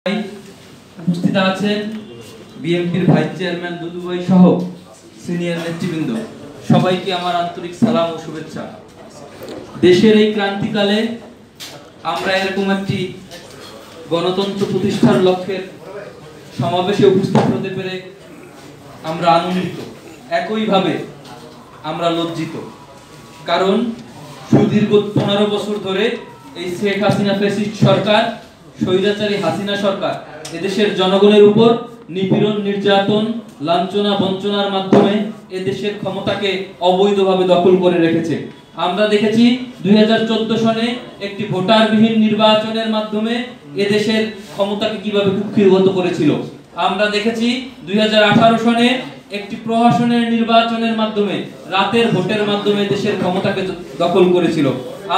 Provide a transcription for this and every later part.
উপস্থিত আছেন বিএনপির ভাইস চেয়ারম্যান দুদু ভাই সহ সিনিয়র নেতৃবৃন্দ, সবাইকে আমার আন্তরিক সালাম ও শুভেচ্ছা। দেশের এই ক্রান্তিকালে আমরা এরকম একটি গণতন্ত্র প্রতিষ্ঠার লক্ষ্যের সমাবেশে উপস্থিত হতে পেরে আমরা আনন্দিত, একইভাবে আমরা লজ্জিত। কারণ সুদীর্ঘ 15 বছর ধরে এই শেখ হাসিনা ফ্যাসিস্ট সরকার, স্বৈরাচারী হাসিনা সরকার এদেশের জনগণের উপর নিপীড়ন, নির্যাতন, লাঞ্ছনা, বঞ্চনার মাধ্যমে এদেশের ক্ষমতাকে অবৈধভাবে দখল করে রেখেছে। আমরা দেখেছি 2014 সনে একটি ভোটারবিহীন নির্বাচনের মাধ্যমে এদেশের ক্ষমতাকে কিভাবে কুক্ষিগত করেছিল। আমরা দেখেছি 2018 সনে একটি প্রহসনের নির্বাচনের মাধ্যমে, রাতের ভোটের মাধ্যমে দেশের ক্ষমতাকে দখল করেছিল।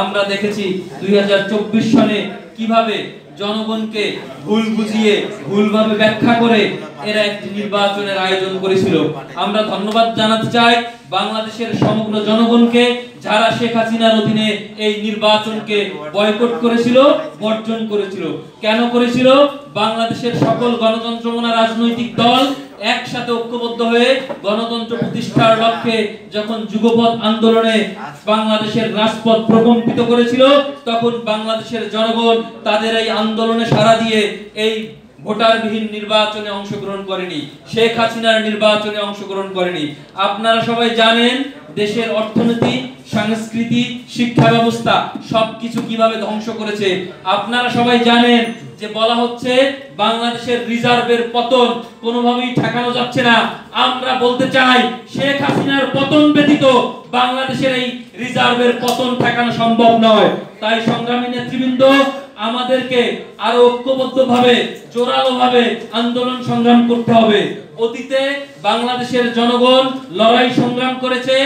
আমরা দেখেছি 2024 সনে কিভাবে জনগণকে ভুল বুঝিয়ে, ভুলভাবে ব্যাখ্যা করে এরা একটি নির্বাচনের আয়োজন করেছিল। আমরা ধন্যবাদ জানাতে চাই বাংলাদেশের সমগ্র জনগণকে, যারা শেখ হাসিনার অধীনে এই নির্বাচনকে বয়কট করেছিল, বর্জন করেছিল। কেন করেছিল? বাংলাদেশের সকল গণতন্ত্রমনা রাজনৈতিক দল একসাথে ঐক্যবদ্ধ হয়ে গণতন্ত্র প্রতিষ্ঠার লক্ষ্যে যখন যুগপৎ আন্দোলনে বাংলাদেশের রাজপথ প্রকম্পিত করেছিল, তখন বাংলাদেশের জনগণ তাদের এই আন্দোলনে সাড়া দিয়ে এই ভোটারবিহীন নির্বাচনে অংশগ্রহণ করেনি, শেখ হাসিনার নির্বাচনে অংশগ্রহণ করেনি। আপনারা সবাই জানেন দেশের অর্থনীতি, সংস্কৃতি, শিক্ষা ব্যবস্থা সবকিছু কিভাবে ধ্বংস করেছে। আপনারা সবাই জানেন যে বলা হচ্ছে বাংলাদেশের রিজার্ভের পতন কোনোভাবেই ঠেকানো যাচ্ছে না। আমরা বলতে চাই শেখ হাসিনার পতন ব্যতীত বাংলাদেশের এই রিজার্ভের পতন ঠেকানো সম্ভব নয়। তাই সংগ্রামী নেতৃবৃন্দ, আমাদেরকে আরো ঐক্যবদ্ধভাবে, জোরালোভাবে আন্দোলন সংগ্রাম করতে হবে। অতীতে বাংলাদেশের জনগণ লড়াই সংগ্রাম করেছে,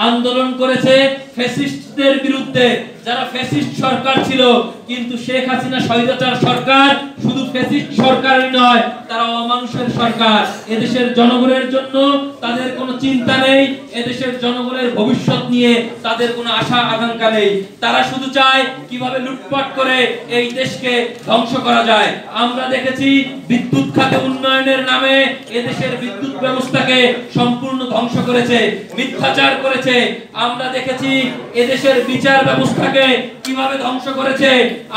আন্দোলন করেছে ফ্যাসিস্টদের বিরুদ্ধে, যারা ফ্যাসিস্ট সরকার ছিল। কিন্তু শেখ হাসিনা স্বৈরাচার সরকার শুধু ফ্যাসিস্ট সরকারই নয়, তারা অমানুষের সরকার। এদেশের জনগণের জন্য তাদের কোনো চিন্তা নেই, এদেশের জনগণের ভবিষ্যৎ নিয়ে তাদের কোনো আশা আকাঙ্ক্ষা নেই। তারা শুধু চায় কিভাবে লুটপাট করে এই দেশকে ধ্বংস করা যায়। আমরা দেখেছি বিদ্যুৎ খাতে উন্নয়নের নামে এদেশের বিদ্যুৎ ব্যবস্থাকে সম্পূর্ণ ধ্বংস করেছে, মিথ্যাচার করেছে। আমরা দেখেছি এদেশের বিচার ব্যবস্থাকে কিভাবে ধ্বংস করেছে।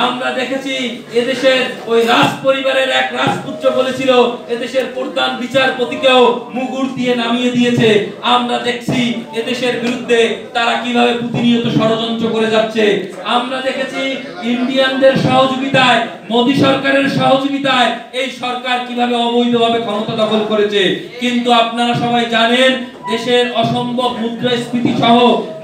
আমরা দেখেছি এদেশের ওই রাজ পরিবারের এক রাজপুত্র বলেছিল এদেশের প্রধান বিচারপতিকেও মুগুর দিয়ে নামিয়ে দিয়েছে। আমরা দেখছি এদেশের বিরুদ্ধে তারা কিভাবে প্রতিনিয়ত ষড়যন্ত্র করে যাচ্ছে। আমরা দেখেছি ইন্ডিয়ানদের সহযোগিতায়, মোদী সরকারের সহযোগিতায় এই সরকার কিভাবে অবৈধভাবে ক্ষমতা দখল করেছে। কিন্তু আপনারা সবাই জানেন দেশের অসম্ভব মুদ্রাস্ফীতি সহ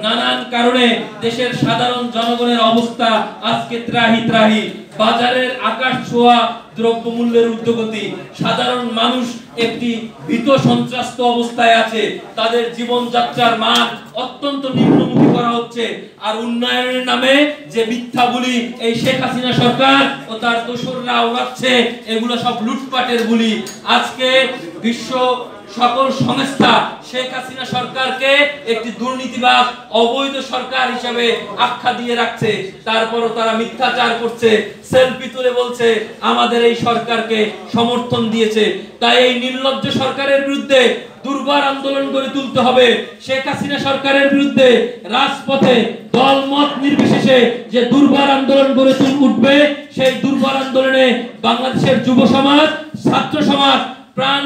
নানান কারণে দেশের সাধারণ জনগণের অবস্থা আজকে ত্রাহি ত্রাহি। বাজারের আকাশ ছোঁয়া দ্রব্যমূল্যের ঊর্ধ্বগতি, সাধারণ মানুষ একটি ভীত সন্ত্রস্ত অবস্থায় আছে। তাদের জীবনযাত্রার মান অত্যন্ত নিম্নমুখী করা হচ্ছে। আর উন্নয়নের নামে যে মিথ্যা বুলি এই শেখ হাসিনা সরকার ও তার দোসররা উড়াচ্ছে, এগুলো সব লুটপাটের বুলি। আজকে বিশ্ব সকল সংস্থা শেখ হাসিনা সরকারকে একটি দুর্নীতিবাজ, অবৈধ সরকার হিসেবে আখ্যা দিয়ে রাখছে। তারপরও তারা মিথ্যাচার করছে, সেলফি তুলে বলছে আমাদের এই সরকারকে সমর্থন দিয়েছে। তাই এই নির্লজ্জ সরকারের বিরুদ্ধে দুর্বার আন্দোলন গড়ে তুলতে হবে। শেখ হাসিনা সরকারের বিরুদ্ধে রাজপথে দলমত নির্বিশেষে যে দুর্বার আন্দোলন গড়ে উঠবে, সেই দুর্বার আন্দোলনে বাংলাদেশের যুব সমাজ, ছাত্র সমাজ প্রাণ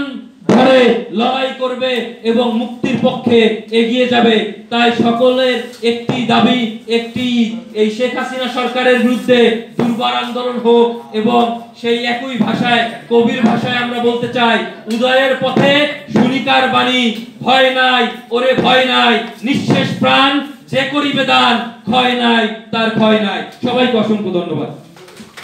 ধরে লড়াই করবে এবং মুক্তির পক্ষে এগিয়ে যাবে। তাই সকলের একটি দাবি, একটি এই শেখ হাসিনা সরকারের বিরুদ্ধে দুর্বার আন্দোলন হোক। এবং সেই একই ভাষায়, কবির ভাষায় আমরা বলতে চাই, উদয়ের পথে শুনিকার বাণী, ভয় নাই ওরে ভয় নাই, নিঃশেষ প্রাণ যে করিবে দান, ক্ষয় নাই তার ক্ষয় নাই। সবাইকে অসংখ্য ধন্যবাদ।